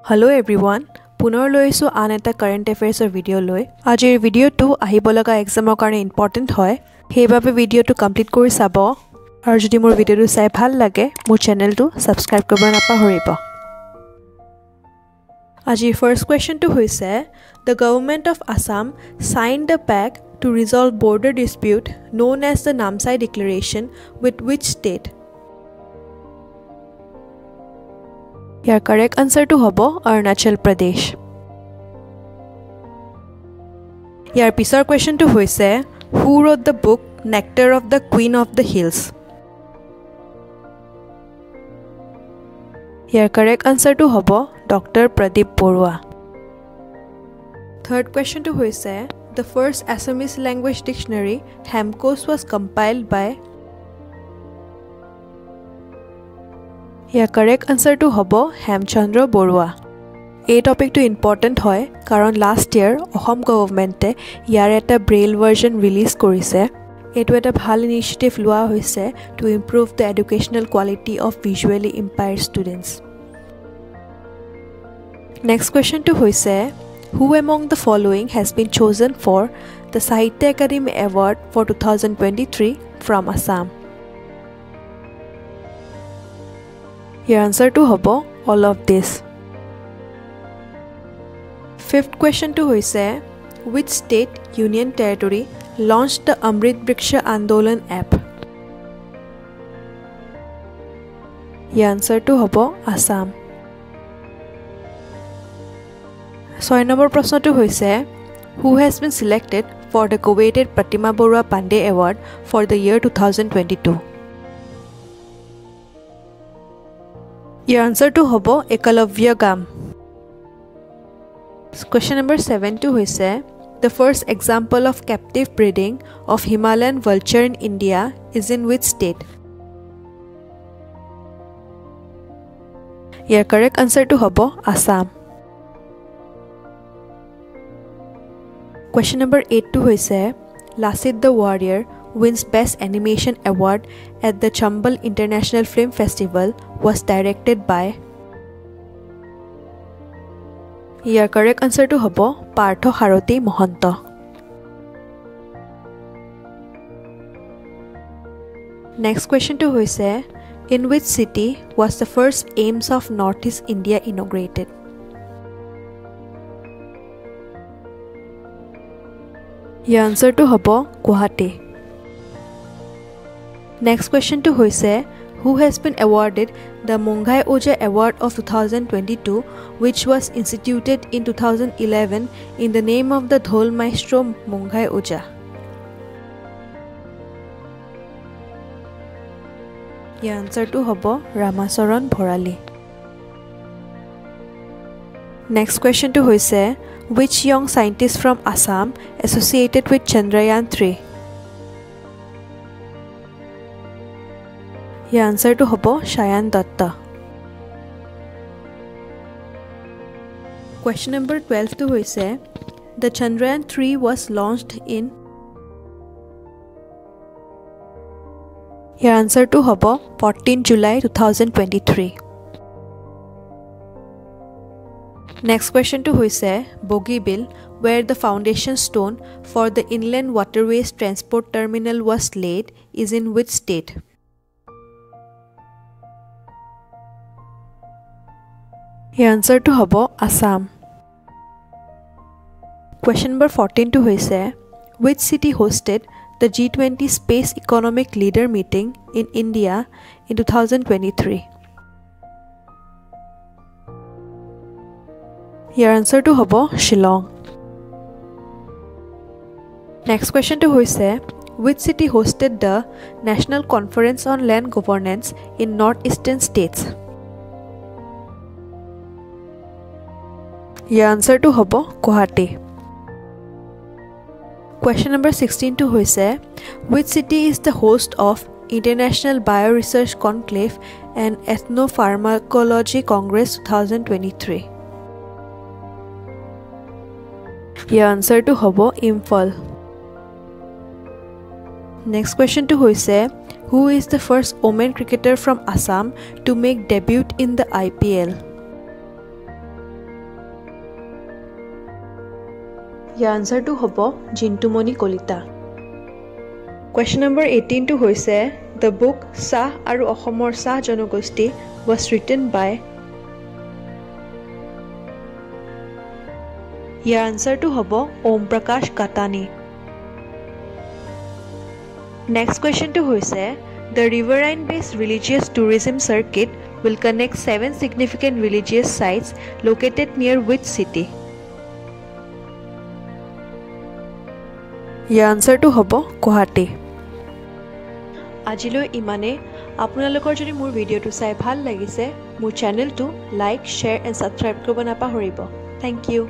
Hello everyone, পুনৰ লৈছো আন এটা কাৰেণ্ট এফেয়াৰ্ছৰ ভিডিঅ' লৈ। আজিৰ ভিডিঅ'টো আহিব লগা এক্সামৰ কাৰণে ইম্পৰ্টেণ্ট হয়। সেইবাবে ভিডিঅ'টো কমপ্লিট কৰি চাব আৰু যদি মোৰ ভিডিঅ'টো চাই ভাল লাগে মোৰ চেনেলটো সাবস্ক্ৰাইব কৰিব নাপাহৰিব। আজিৰ ফাৰ্ষ্ট কোৱেশ্চনটো হৈছে The government of Assam signed a pact to resolve border dispute known as the Namsai Declaration with which state? Your correct answer to hobo Arunachal Pradesh. Your pisar question to hoise who wrote the book Nectar of the Queen of the Hills? Your correct answer to hobo Dr. Pradeep Borua. Third question to hoise the first Assamese language dictionary Hemkos was compiled by. Your correct answer to hobo Hemchandra Borua. এই টপিকটো important হয় কাৰণ last year Assam গভৰ্ণমেণ্টে ইয়াৰ এটা Braille version release কৰিছে। এইটো এটা ভাল initiative লোৱা হৈছে to improve the educational quality of visually impaired students. Next কুৱেশ্যনটো হৈছে Who among the following has been chosen for the Sahitya Akademi Award for 2023 from Assam? Your answer to hobo all of this. Fifth question to hoise which state union territory launched the Amrit Vriksha Andolan app? Your answer to hobo Assam. 6 number প্ৰশ্নটো হৈছে Who has been selected for the coveted Pratima Borua Pandey Award for the year 2022? Your answer to hobo Ekalavya Gam. Question number 7 to hoise the first example of captive breeding of Himalayan vulture in India is in which state? Your correct answer to hobo Assam. Question number 8 to hoise Lasit the Warrior wins Best Animation Award at the Chambal International Film Festival was directed by. Your correct answer to hobo Partho Haroti Mohanto. Next question to hoise in which city was the first AIIMS of Northeast India inaugurated? Your answer to hobo Guwahati. Next question to hoise who has been awarded the Mongai Oja Award of 2022 which was instituted in 2011 in the name of the Dhol Maestro Mongai Oja? Your answer to hobo Ramasaran Bhorali. Next question to hoise which young scientist from Assam associated with Chandrayaan 3? Your answer to hobo Shayan Datta. Question number 12 to hoise the Chandrayaan 3 was launched in. Your answer to hobo 14 July 2023. Next question to hoise Bogeybill where the foundation stone for the inland waterways transport terminal was laid is in which state? Your answer to hobo Assam. Question number 14 to hoise which city hosted the G20 Space Economic Leader meeting in India in 2023? Your answer to hobo Shillong. Next question to hoise which city hosted the National Conference on Land Governance in Northeastern States? Your answer to hobo Guwahati. Question number 16 to hoise which city is the host of International Bioresearch Conclave and Ethnopharmacology Congress 2023? Your answer to hobo Imphal. Next question to hoise who is the first woman cricketer from Assam to make debut in the IPL? ইয়াৰ আনসাৰটো হ'ব জিন্তুমণি Kalita Question number 18 to hoise the book Sah aru Ahomor Sah Janogosti was written by Your answer to hobo Om Prakash Katani Next question to hoise the riverine based religious tourism circuit will connect 7 significant religious sites located near which city Your answer to hobo Guwahati আজিলৈ ইমানে আপোনালোকৰ যদি মোৰ ভিডিওটো চাই ভাল লাগিছে মোৰ চেনেলটো লাইক শেয়াৰ এণ্ড সাবস্ক্ৰাইব কৰিব নাপাহৰিব থ্যাংক ইউ